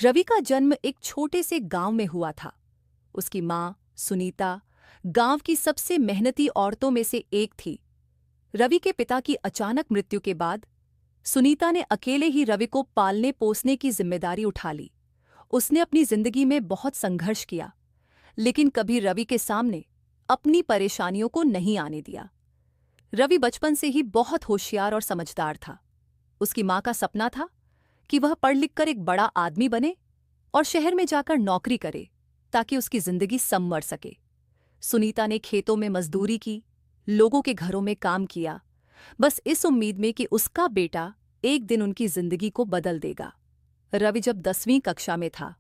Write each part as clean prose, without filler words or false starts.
रवि का जन्म एक छोटे से गांव में हुआ था। उसकी मां सुनीता गांव की सबसे मेहनती औरतों में से एक थी। रवि के पिता की अचानक मृत्यु के बाद सुनीता ने अकेले ही रवि को पालने पोसने की जिम्मेदारी उठा ली। उसने अपनी जिंदगी में बहुत संघर्ष किया, लेकिन कभी रवि के सामने अपनी परेशानियों को नहीं आने दिया। रवि बचपन से ही बहुत होशियार और समझदार था। उसकी मां का सपना था कि वह पढ़ लिख कर एक बड़ा आदमी बने और शहर में जाकर नौकरी करे ताकि उसकी जिंदगी संवर सके। सुनीता ने खेतों में मजदूरी की, लोगों के घरों में काम किया, बस इस उम्मीद में कि उसका बेटा एक दिन उनकी जिंदगी को बदल देगा। रवि जब 10वीं कक्षा में था,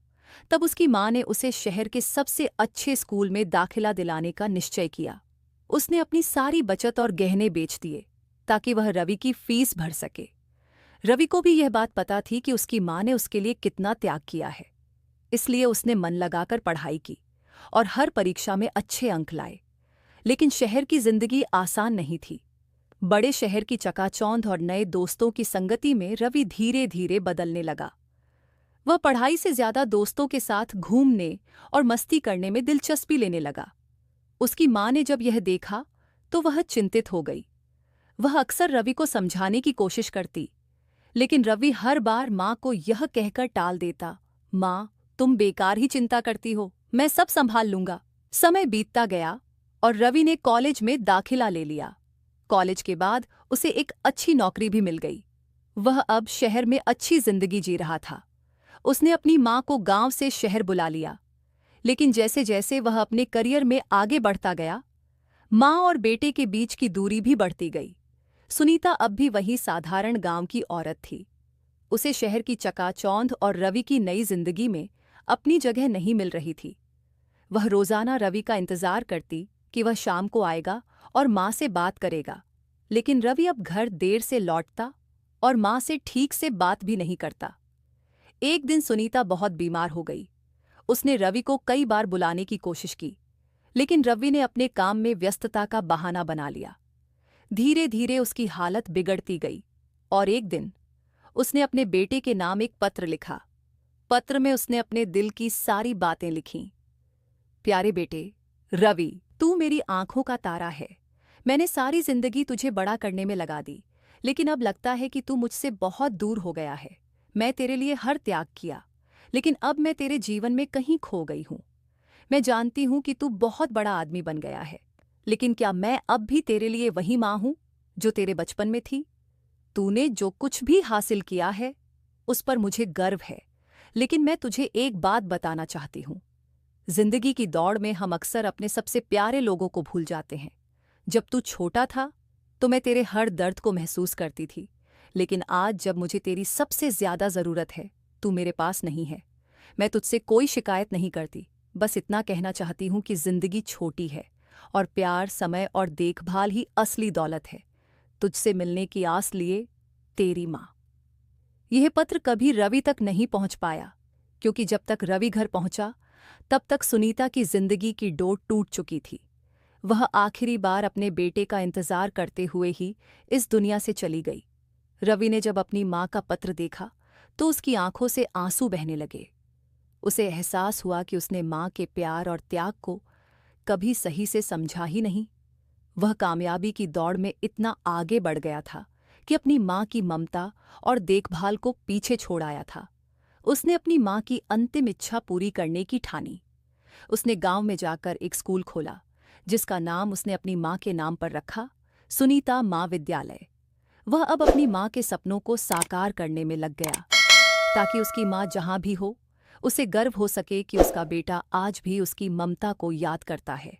तब उसकी मां ने उसे शहर के सबसे अच्छे स्कूल में दाखिला दिलाने का निश्चय किया। उसने अपनी सारी बचत और गहने बेच दिए ताकि वह रवि की फीस भर सके। रवि को भी यह बात पता थी कि उसकी मां ने उसके लिए कितना त्याग किया है, इसलिए उसने मन लगाकर पढ़ाई की और हर परीक्षा में अच्छे अंक लाए। लेकिन शहर की जिंदगी आसान नहीं थी। बड़े शहर की चकाचौंध और नए दोस्तों की संगति में रवि धीरे धीरे बदलने लगा। वह पढ़ाई से ज्यादा दोस्तों के साथ घूमने और मस्ती करने में दिलचस्पी लेने लगा। उसकी मां ने जब यह देखा तो वह चिंतित हो गई। वह अक्सर रवि को समझाने की कोशिश करती, लेकिन रवि हर बार मां को यह कहकर टाल देता, मां, तुम बेकार ही चिंता करती हो, मैं सब संभाल लूंगा। समय बीतता गया और रवि ने कॉलेज में दाखिला ले लिया। कॉलेज के बाद उसे एक अच्छी नौकरी भी मिल गई। वह अब शहर में अच्छी जिंदगी जी रहा था। उसने अपनी मां को गांव से शहर बुला लिया, लेकिन जैसे जैसे वह अपने करियर में आगे बढ़ता गया, मां और बेटे के बीच की दूरी भी बढ़ती गई। सुनीता अब भी वही साधारण गांव की औरत थी। उसे शहर की चकाचौंध और रवि की नई जिंदगी में अपनी जगह नहीं मिल रही थी। वह रोजाना रवि का इंतजार करती कि वह शाम को आएगा और मां से बात करेगा, लेकिन रवि अब घर देर से लौटता और मां से ठीक से बात भी नहीं करता। एक दिन सुनीता बहुत बीमार हो गई। उसने रवि को कई बार बुलाने की कोशिश की, लेकिन रवि ने अपने काम में व्यस्तता का बहाना बना लिया। धीरे धीरे उसकी हालत बिगड़ती गई और एक दिन उसने अपने बेटे के नाम एक पत्र लिखा। पत्र में उसने अपने दिल की सारी बातें लिखीं। प्यारे बेटे रवि, तू मेरी आंखों का तारा है। मैंने सारी जिंदगी तुझे बड़ा करने में लगा दी, लेकिन अब लगता है कि तू मुझसे बहुत दूर हो गया है। मैं तेरे लिए हर त्याग किया, लेकिन अब मैं तेरे जीवन में कहीं खो गई हूं। मैं जानती हूं कि तू बहुत बड़ा आदमी बन गया है, लेकिन क्या मैं अब भी तेरे लिए वही मां हूं जो तेरे बचपन में थी? तूने जो कुछ भी हासिल किया है उस पर मुझे गर्व है, लेकिन मैं तुझे एक बात बताना चाहती हूं। जिंदगी की दौड़ में हम अक्सर अपने सबसे प्यारे लोगों को भूल जाते हैं। जब तू छोटा था तो मैं तेरे हर दर्द को महसूस करती थी, लेकिन आज जब मुझे तेरी सबसे ज्यादा जरूरत है, तू मेरे पास नहीं है। मैं तुझसे कोई शिकायत नहीं करती, बस इतना कहना चाहती हूं कि जिंदगी छोटी है और प्यार, समय और देखभाल ही असली दौलत है। तुझसे मिलने की आस लिए, तेरी मां। यह पत्र कभी रवि तक नहीं पहुंच पाया, क्योंकि जब तक रवि घर पहुंचा तब तक सुनीता की जिंदगी की डोर टूट चुकी थी। वह आखिरी बार अपने बेटे का इंतजार करते हुए ही इस दुनिया से चली गई। रवि ने जब अपनी मां का पत्र देखा तो उसकी आंखों से आंसू बहने लगे। उसे एहसास हुआ कि उसने मां के प्यार और त्याग को कभी सही से समझा ही नहीं। वह कामयाबी की दौड़ में इतना आगे बढ़ गया था कि अपनी मां की ममता और देखभाल को पीछे छोड़ आया था। उसने अपनी मां की अंतिम इच्छा पूरी करने की ठानी। उसने गांव में जाकर एक स्कूल खोला, जिसका नाम उसने अपनी मां के नाम पर रखा, सुनीता मां विद्यालय। वह अब अपनी मां के सपनों को साकार करने में लग गया, ताकि उसकी मां जहां भी हो, उसे गर्व हो सके कि उसका बेटा आज भी उसकी ममता को याद करता है।